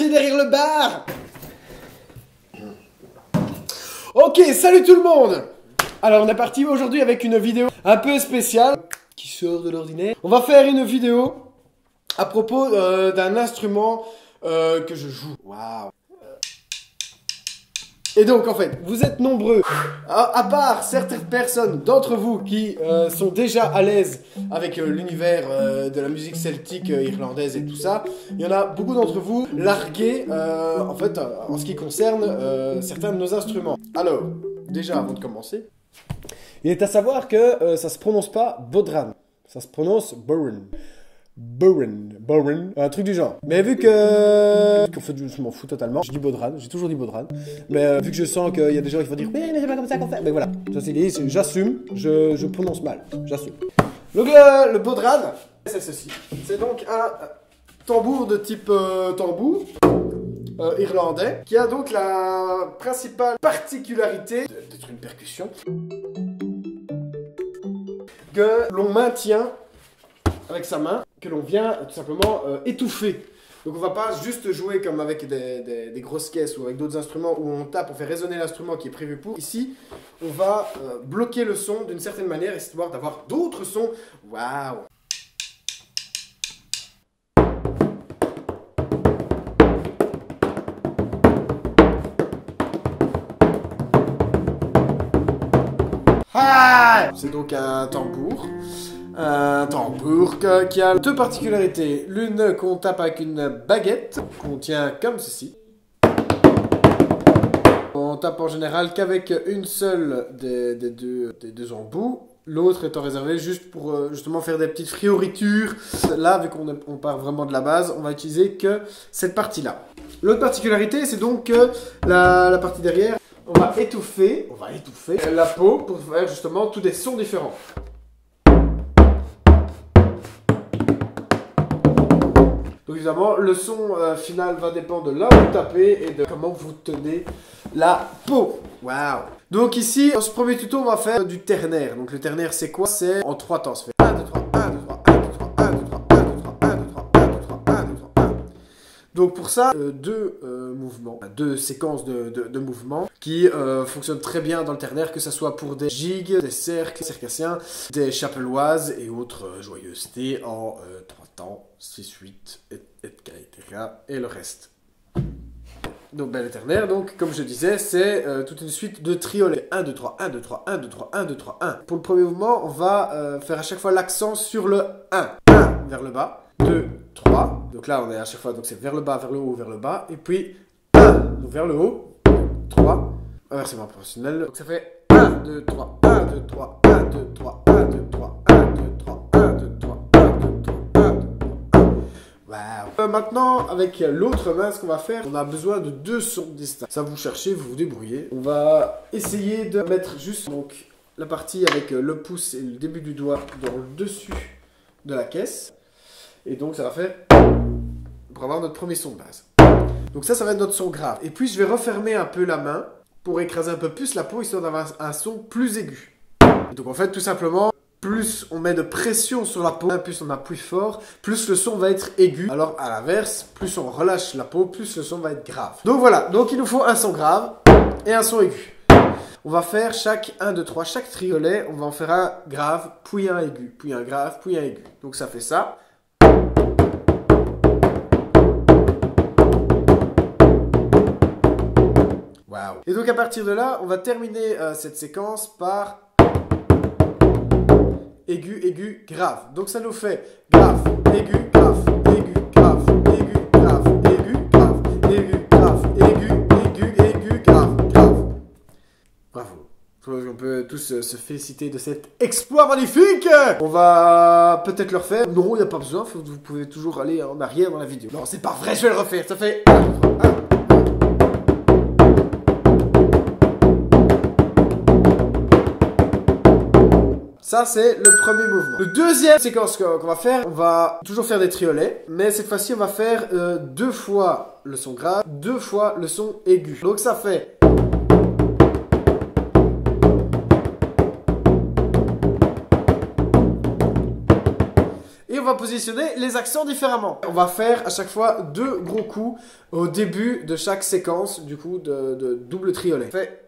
caché derrière le bar. Ok, salut tout le monde. Alors on est parti aujourd'hui avec une vidéo un peu spéciale qui sort de l'ordinaire. On va faire une vidéo à propos d'un instrument que je joue. Waouh. Et donc en fait, vous êtes nombreux, à part certaines personnes d'entre vous qui sont déjà à l'aise avec l'univers de la musique celtique, irlandaise et tout ça, il y en a beaucoup d'entre vous largués en fait en ce qui concerne certains de nos instruments. Alors, déjà avant de commencer, il est à savoir que ça se prononce pas Bodhran, ça se prononce Boran. Boran, un truc du genre. Mais vu que... En fait, je m'en fous totalement. Je dis Bodhran, j'ai toujours dit Bodhran. Mais vu que je sens qu'il y a des gens qui vont dire oui, mais c'est pas comme ça qu'on fait. Mais voilà, ça c'est dit, j'assume, je prononce mal, j'assume. Donc le Bodhran, c'est ceci. C'est donc un tambour de type tambour irlandais qui a donc la principale particularité d'être une percussion que l'on maintient avec sa main, que l'on vient tout simplement étouffer. Donc on va pas juste jouer comme avec des grosses caisses ou avec d'autres instruments où on tape, on fait résonner l'instrument qui est prévu pour. Ici, on va bloquer le son d'une certaine manière, histoire d'avoir d'autres sons. Waouh! Ah! C'est donc un tambour. Un tambour qui a deux particularités. L'une qu'on tape avec une baguette, qu'on tient comme ceci. On tape en général qu'avec une seule des deux embouts. L'autre étant réservé juste pour justement faire des petites frioritures. Là, vu qu'on part vraiment de la base, on va utiliser que cette partie-là. L'autre particularité, c'est donc que la partie derrière, on va étouffer la peau pour faire justement tous des sons différents. Donc évidemment, le son final va dépendre de là où vous tapez et de comment vous tenez la peau. Waouh! Donc ici, dans ce premier tuto, on va faire du ternaire. Donc le ternaire, c'est quoi? C'est en 3 temps. Ça fait 1, 2, 3, 1, 2, 3, 1, 2, 3, 1, 2, 3, 1, 2, 3, 1, 2, 3, 1, 2, 3, 1, 2, 3, 1. Donc pour ça, deux mouvements, deux séquences de mouvements qui fonctionnent très bien dans le ternaire, que ce soit pour des gigues, des cercles circassiens, des chapeloises et autres joyeusetés en 3 temps, 6, 8, etc. et le reste. Donc le ternaire, donc, comme je disais, c'est toute une suite de triolets. 1, 2, 3, 1, 2, 3, 1, 2, 3, 1, 2, 3, 1. Pour le premier mouvement, on va faire à chaque fois l'accent sur le 1. 1 vers le bas, 2, 3. Donc là, on est à chaque fois, donc c'est vers le bas, vers le haut, vers le bas. Et puis 1, donc vers le haut, 3. Inversement proportionnel. Donc ça fait 1, 2, 3, 1, 2, 3, 1, 2, 3, 1, 2, 3, 1, 2, 3, 1, 2, 3, 1, 2, 3, 1, 2, 3, 1. Waouh! Maintenant, avec l'autre main, ce qu'on va faire, on a besoin de deux sons distincts. Ça, vous cherchez, vous vous débrouillez. On va essayer de mettre juste donc la partie avec le pouce et le début du doigt dans le dessus de la caisse. Et donc, ça va faire pour avoir notre premier son de base. Donc ça va être notre son grave. Et puis, je vais refermer un peu la main pour écraser un peu plus la peau, histoire d'avoir un son plus aigu. Et donc, en fait, tout simplement, plus on met de pression sur la peau, plus on appuie fort, plus le son va être aigu. Alors, à l'inverse, plus on relâche la peau, plus le son va être grave. Donc voilà, donc il nous faut un son grave et un son aigu. On va faire chaque 1, 2, 3, chaque triolet, on va en faire un grave, puis un aigu, puis un grave, puis un aigu. Donc ça fait ça. Waouh! Et donc à partir de là, on va terminer cette séquence par aigu, aigu, grave. Donc ça nous fait grave, aigu, grave, aigu, grave, aigu, grave, aigu, grave, aigu, grave, aigu, aigu, aigu, grave, grave. Bravo. Je pense qu'on peut tous se féliciter de cet exploit magnifique. On va peut-être le refaire. Non, il n'y a pas besoin. Vous pouvez toujours aller en arrière dans la vidéo. Non, c'est pas vrai, je vais le refaire. Ça fait 1, 2, 3, 1. Ça, c'est le premier mouvement. Le deuxième séquence qu'on va faire, on va toujours faire des triolets, mais cette fois-ci, on va faire 2 fois le son grave, 2 fois le son aigu. Donc, ça fait... Et on va positionner les accents différemment. On va faire à chaque fois 2 gros coups au début de chaque séquence, du coup, de double triolet. Fait.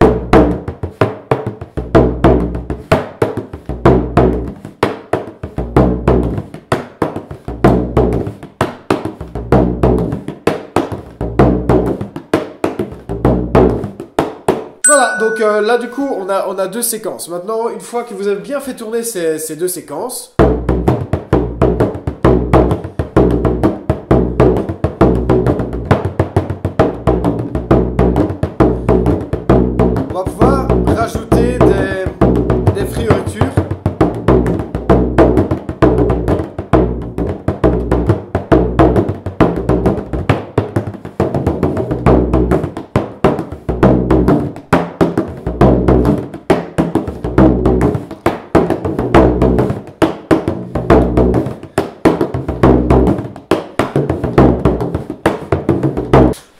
Voilà, donc là du coup on a 2 séquences. Maintenant, une fois que vous avez bien fait tourner ces 2 séquences, on va pouvoir rajouter des fioritures.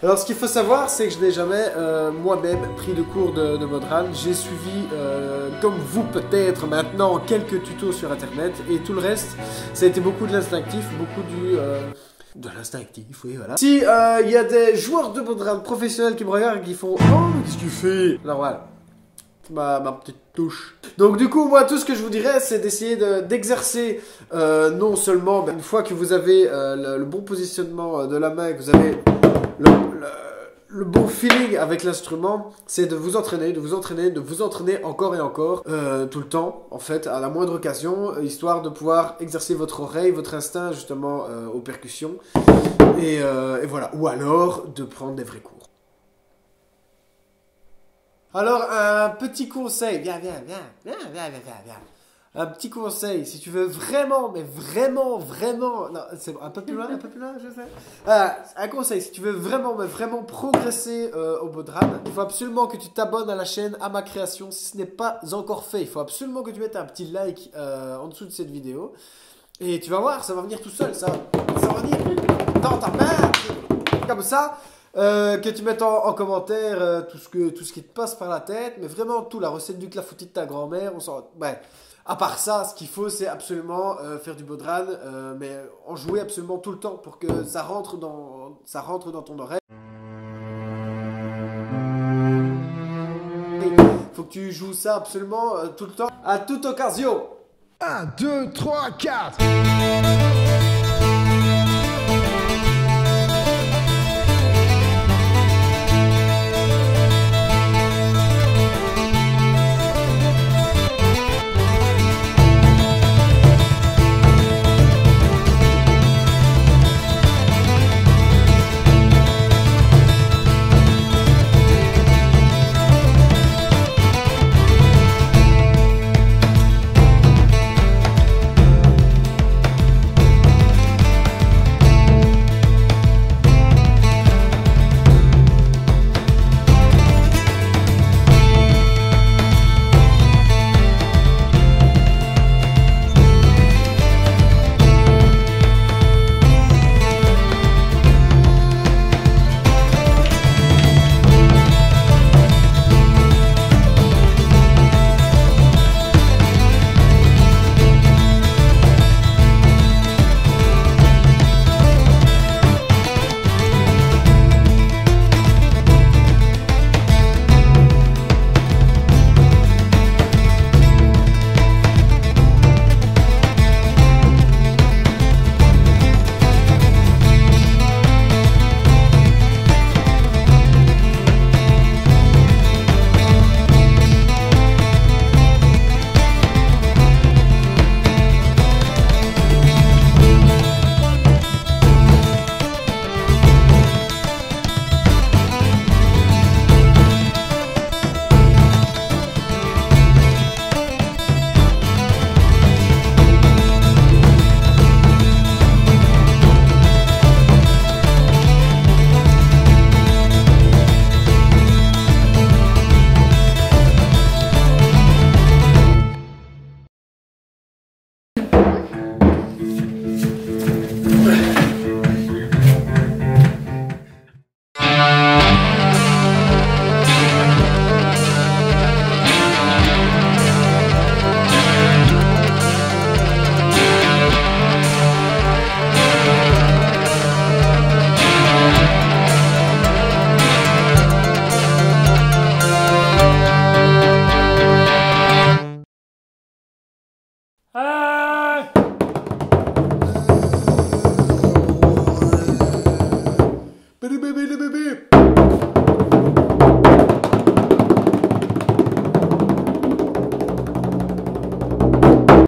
Alors ce qu'il faut savoir, c'est que je n'ai jamais moi-même pris de cours de Modran. J'ai suivi, comme vous peut-être maintenant, quelques tutos sur internet et tout le reste, ça a été beaucoup de l'instinctif, beaucoup de l'instinctif, oui voilà. Si il y a des joueurs de Modran professionnels qui me regardent et qui font « Oh, mais qu'est-ce que tu fais ?» Alors voilà, ma petite touche. Donc du coup, moi tout ce que je vous dirais, c'est d'essayer d'exercer non seulement, une fois que vous avez le bon positionnement de la main, que vous avez le bon feeling avec l'instrument, c'est de vous entraîner, de vous entraîner encore et encore, tout le temps, en fait, à la moindre occasion, histoire de pouvoir exercer votre oreille, votre instinct, justement, aux percussions, et voilà. Ou alors, de prendre des vrais cours. Alors, un petit conseil, viens. Un petit conseil, si tu veux vraiment, mais vraiment, non, c'est un peu plus loin, je sais. Un conseil, si tu veux vraiment, mais vraiment progresser au Modran, il faut absolument que tu t'abonnes à la chaîne À Ma Création si ce n'est pas encore fait. Il faut absolument que tu mettes un petit like en dessous de cette vidéo. Et tu vas voir, ça va venir tout seul, ça va venir dans ta main, comme ça. Que tu mettes en commentaire tout ce qui te passe par la tête, mais vraiment tout, la recette du clafoutis de ta grand-mère, on s'en... Ouais. À part ça, ce qu'il faut, c'est absolument faire du Modran, mais en jouer absolument tout le temps pour que ça rentre dans ton oreille. Il faut que tu joues ça absolument tout le temps, à toute occasion. 1, 2, 3, 4. Les bébés, les bébés.